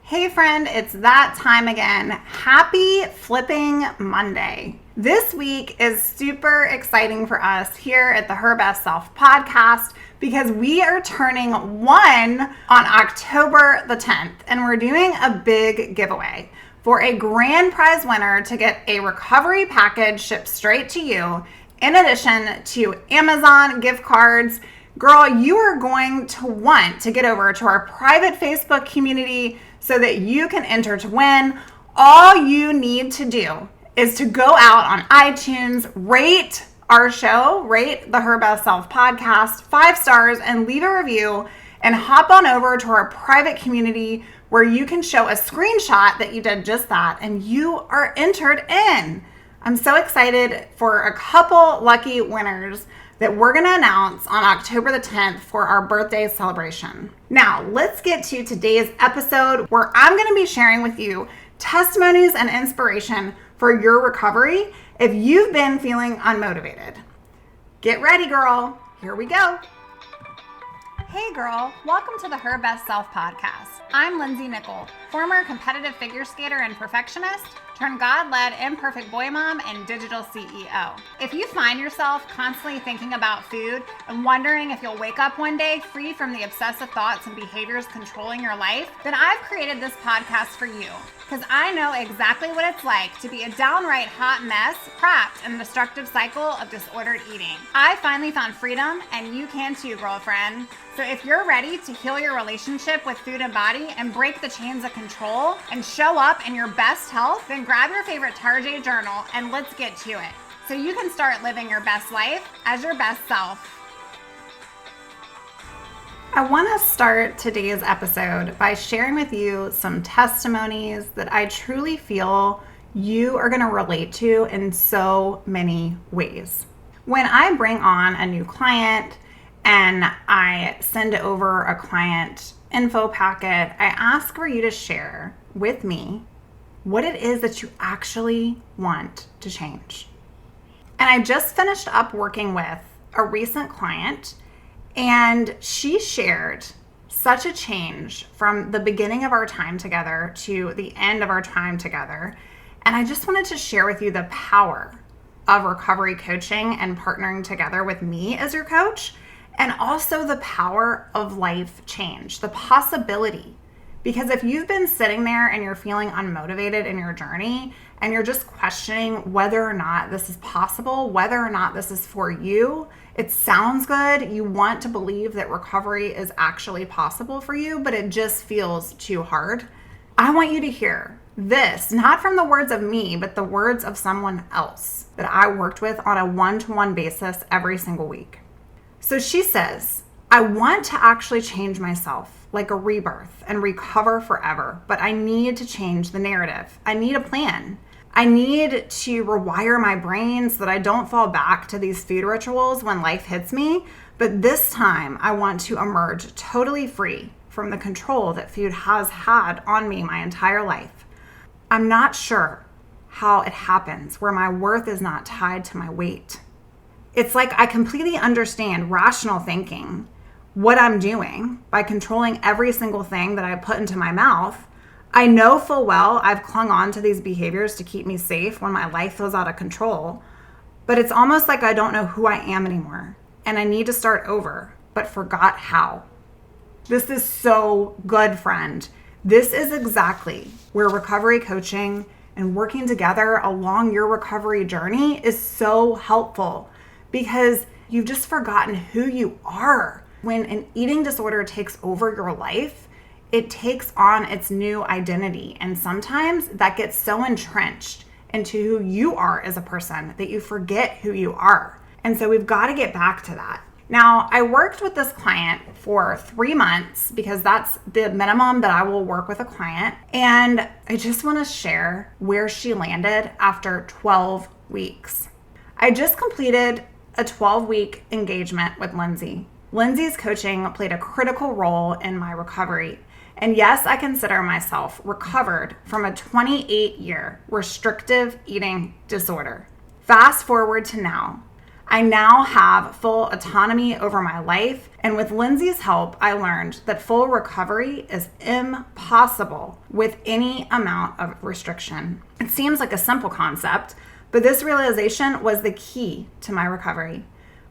Hey friend, it's that time again. Happy flipping Monday. This week is super exciting for us here at the Her Best Self podcast because we are turning 1 on October the 10th and we're doing a big giveaway for a grand prize winner to get a recovery package shipped straight to you in addition to Amazon gift cards. Girl, you are going to want to get over to our private Facebook community so that you can enter to win. All you need to do is to go out on iTunes, rate our show, rate the Her Best Self podcast 5 stars and leave a review and hop on over to our private community where you can show a screenshot that you did just that and you are entered in. I'm so excited for a couple lucky winners that we're going to announce on October the 10th for our birthday celebration. Now, let's get to today's episode where I'm going to be sharing with you testimonies and inspiration for your recovery if you've been feeling unmotivated. Get ready, girl. Here we go. Hey girl, welcome to the Her Best Self podcast. I'm Lindsey, former competitive figure skater and perfectionist, turned God-led imperfect boy mom and digital CEO. If you find yourself constantly thinking about food and wondering if you'll wake up one day free from the obsessive thoughts and behaviors controlling your life, then I've created this podcast for you because I know exactly what it's like to be a downright hot mess trapped in a destructive cycle of disordered eating. I finally found freedom and you can too, girlfriend. So if you're ready to heal your relationship with food and body and break the chains of control and show up in your best health, then grab your favorite Tarjay journal and let's get to it so you can start living your best life as your best self. I want to start today's episode by sharing with you some testimonies that I truly feel you are going to relate to in so many ways. When I bring on a new client and I send over a client info packet, I ask for you to share with me what it is that you actually want to change. And I just finished up working with a recent client and she shared such a change from the beginning of our time together to the end of our time together. And I just wanted to share with you the power of recovery coaching and partnering together with me as your coach, and also the power of life change, the possibility. Because if you've been sitting there and you're feeling unmotivated in your journey and you're just questioning whether or not this is possible, whether or not this is for you, it sounds good. You want to believe that recovery is actually possible for you, but it just feels too hard. I want you to hear this, not from the words of me, but the words of someone else that I worked with on a one-to-one basis every single week. So she says, I want to actually change myself like a rebirth and recover forever, but I need to change the narrative. I need a plan. I need to rewire my brain so that I don't fall back to these food rituals when life hits me. But this time I want to emerge totally free from the control that food has had on me my entire life. I'm not sure how it happens where my worth is not tied to my weight. It's like I completely understand rational thinking, what I'm doing by controlling every single thing that I put into my mouth. I know full well I've clung on to these behaviors to keep me safe when my life feels out of control, but it's almost like I don't know who I am anymore and I need to start over, but forgot how. This is so good, friend. This is exactly where recovery coaching and working together along your recovery journey is so helpful, because you've just forgotten who you are. When an eating disorder takes over your life, it takes on its new identity. And sometimes that gets so entrenched into who you are as a person that you forget who you are. And so we've got to get back to that. Now, I worked with this client for 3 months because that's the minimum that I will work with a client. And I just want to share where she landed after 12 weeks. I just completed a 12-week engagement with Lindsey. Lindsey's coaching played a critical role in my recovery. And yes, I consider myself recovered from a 28-year restrictive eating disorder. Fast forward to now. I now have full autonomy over my life, and with Lindsey's help, I learned that full recovery is impossible with any amount of restriction. It seems like a simple concept, but this realization was the key to my recovery.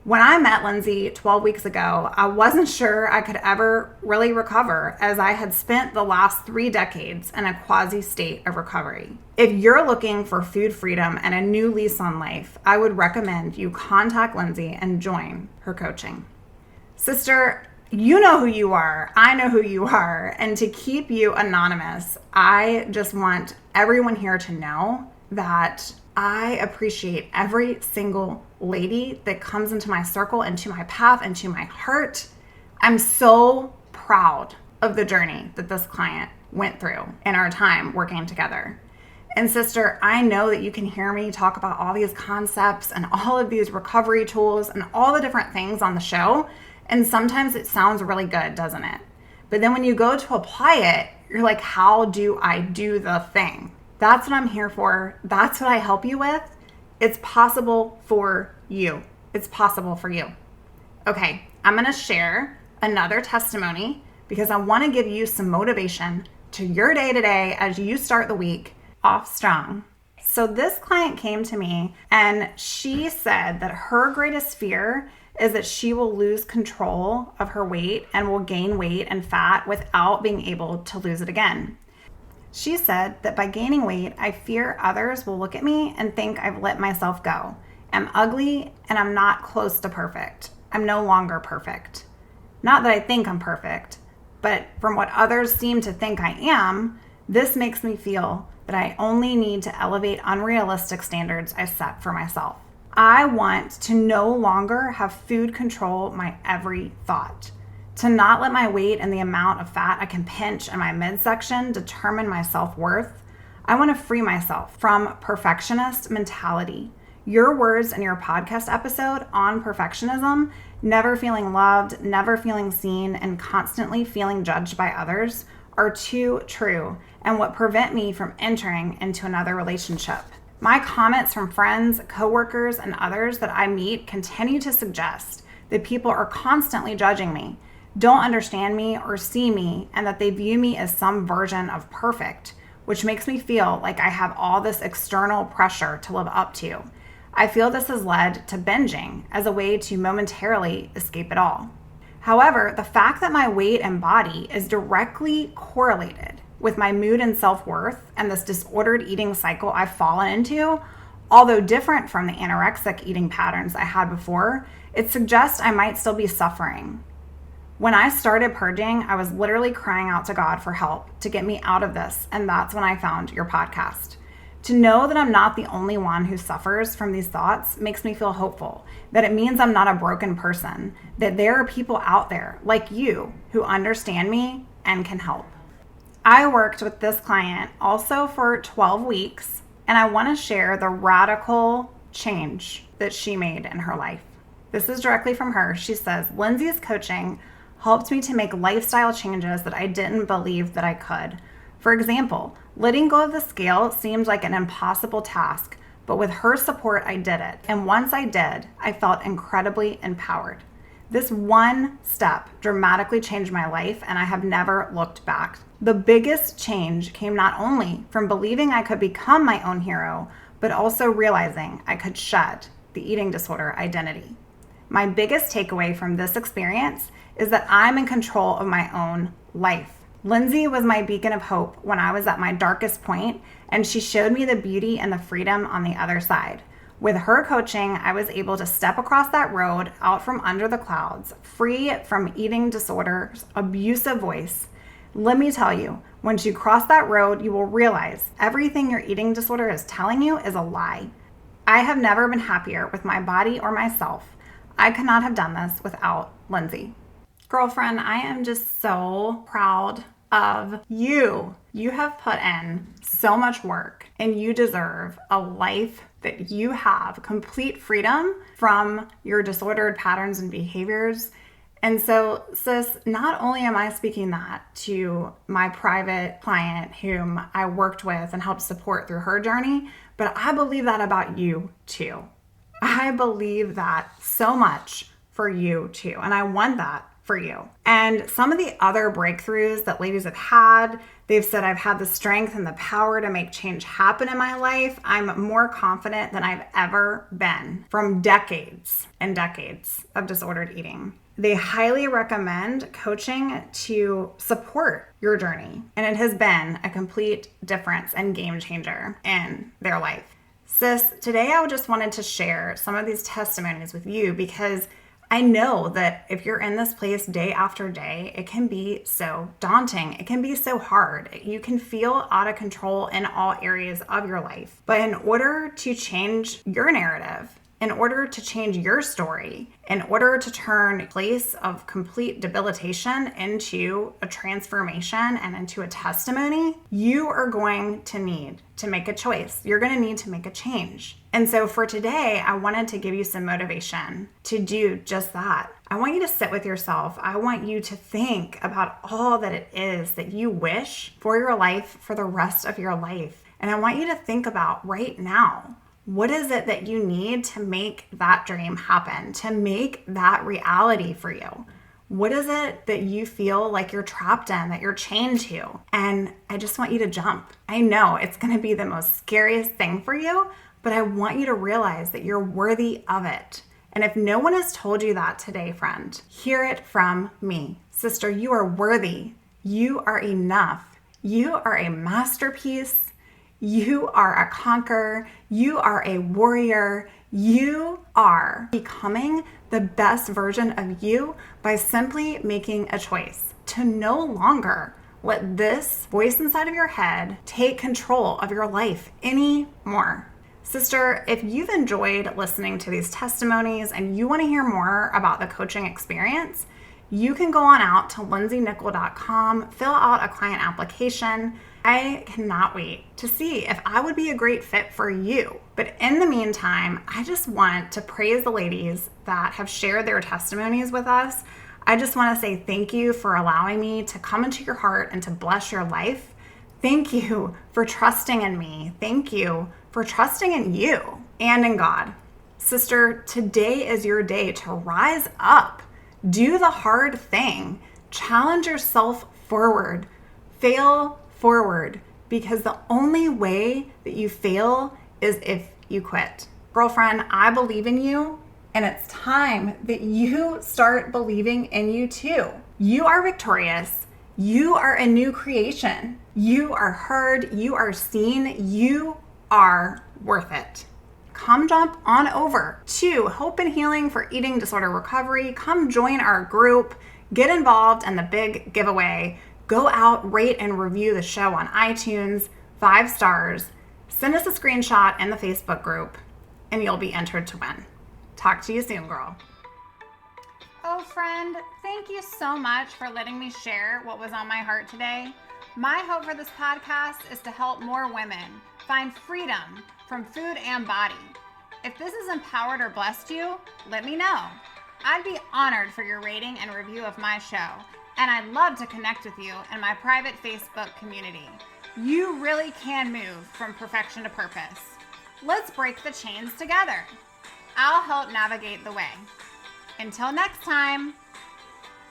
When I met Lindsey 12 weeks ago, I wasn't sure I could ever really recover, as I had spent the last 3 decades in a quasi state of recovery. If you're looking for food freedom and a new lease on life, I would recommend you contact Lindsey and join her coaching. Sister, you know who you are. I know who you are. And to keep you anonymous, I just want everyone here to know that I appreciate every single lady that comes into my circle, into my path, into my heart. I'm so proud of the journey that this client went through in our time working together. And sister, I know that you can hear me talk about all these concepts and all of these recovery tools and all the different things on the show. And sometimes it sounds really good, doesn't it? But then when you go to apply it, you're like, how do I do the thing? That's what I'm here for. That's what I help you with. It's possible for you. It's possible for you. Okay, I'm going to share another testimony because I want to give you some motivation to your day to day as you start the week off strong. So this client came to me and she said that her greatest fear is that she will lose control of her weight and will gain weight and fat without being able to lose it again. She said that by gaining weight, I fear others will look at me and think I've let myself go. I'm ugly and I'm not close to perfect. I'm no longer perfect. Not that I think I'm perfect, but from what others seem to think I am, this makes me feel that I only need to elevate unrealistic standards I set for myself. I want to no longer have food control my every thought. To not let my weight and the amount of fat I can pinch in my midsection determine my self-worth. I want to free myself from perfectionist mentality. Your words in your podcast episode on perfectionism, never feeling loved, never feeling seen, and constantly feeling judged by others are too true and what prevent me from entering into another relationship. My comments from friends, coworkers, and others that I meet continue to suggest that people are constantly judging me, don't understand me or see me, and that they view me as some version of perfect, which makes me feel like I have all this external pressure to live up to. I feel this has led to binging as a way to momentarily escape it all. However, the fact that my weight and body is directly correlated with my mood and self-worth and this disordered eating cycle I've fallen into, although different from the anorexic eating patterns I had before, it suggests I might still be suffering. When I started purging, I was literally crying out to God for help to get me out of this, and that's when I found your podcast. To know that I'm not the only one who suffers from these thoughts makes me feel hopeful, that it means I'm not a broken person, that there are people out there like you who understand me and can help. I worked with this client also for 12 weeks, and I want to share the radical change that she made in her life. This is directly from her. She says, Lindsey's coaching helped me to make lifestyle changes that I didn't believe that I could. For example, letting go of the scale seemed like an impossible task, but with her support, I did it. And once I did, I felt incredibly empowered. This one step dramatically changed my life, and I have never looked back. The biggest change came not only from believing I could become my own hero, but also realizing I could shed the eating disorder identity. My biggest takeaway from this experience is that I'm in control of my own life. Lindsey was my beacon of hope when I was at my darkest point, and she showed me the beauty and the freedom on the other side. With her coaching, I was able to step across that road out from under the clouds, free from eating disorders, abusive voice. Let me tell you, once you cross that road, you will realize everything your eating disorder is telling you is a lie. I have never been happier with my body or myself. I could not have done this without Lindsey. Girlfriend, I am just so proud of you. You have put in so much work and you deserve a life that you have complete freedom from your disordered patterns and behaviors. And so, sis, not only am I speaking that to my private client whom I worked with and helped support through her journey, but I believe that about you too. I believe that so much for you too. And I want that for you. And some of the other breakthroughs that ladies have had, they've said, I've had the strength and the power to make change happen in my life. I'm more confident than I've ever been from decades and decades of disordered eating. They highly recommend coaching to support your journey. And it has been a complete difference and game changer in their life. Sis, today I just wanted to share some of these testimonies with you because I know that if you're in this place day after day, it can be so daunting. It can be so hard. You can feel out of control in all areas of your life. But in order to change your narrative, in order to change your story, in order to turn a place of complete debilitation into a transformation and into a testimony, you are going to need to make a choice. You're going to need to make a change. And so for today, I wanted to give you some motivation to do just that. I want you to sit with yourself. I want you to think about all that it is that you wish for your life for the rest of your life. And I want you to think about right now, what is it that you need to make that dream happen, to make that reality for you? What is it that you feel like you're trapped in, that you're chained to? And I just want you to jump. I know it's going to be the most scariest thing for you, but I want you to realize that you're worthy of it. And if no one has told you that today, friend, hear it from me. Sister, you are worthy. You are enough. You are a masterpiece. You are a conqueror. You are a warrior. You are becoming the best version of you by simply making a choice to no longer let this voice inside of your head take control of your life anymore. Sister, if you've enjoyed listening to these testimonies and you want to hear more about the coaching experience, you can go on out to lindseynickel.com, fill out a client application. I cannot wait to see if I would be a great fit for you. But in the meantime, I just want to praise the ladies that have shared their testimonies with us. I just want to say thank you for allowing me to come into your heart and to bless your life. Thank you for trusting in me. Thank you for trusting in you and in God. Sister, today is your day to rise up. Do the hard thing. Challenge yourself forward. Fail forward, because the only way that you fail is if you quit. Girlfriend, I believe in you, and it's time that you start believing in you too. You are victorious. You are a new creation. You are heard. You are seen. You are worth it. Come jump on over to Hope and Healing for Eating Disorder Recovery. Come join our group. Get involved in the big giveaway. Go out, rate and review the show on iTunes, 5 stars. Send us a screenshot in the Facebook group, and you'll be entered to win. Talk to you soon, girl. Oh, friend, thank you so much for letting me share what was on my heart today. My hope for this podcast is to help more women find freedom from food and body. If this has empowered or blessed you, let me know. I'd be honored for your rating and review of my show, and I'd love to connect with you in my private Facebook community. You really can move from perfection to purpose. Let's break the chains together. I'll help navigate the way. Until next time,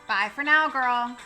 bye for now, girl.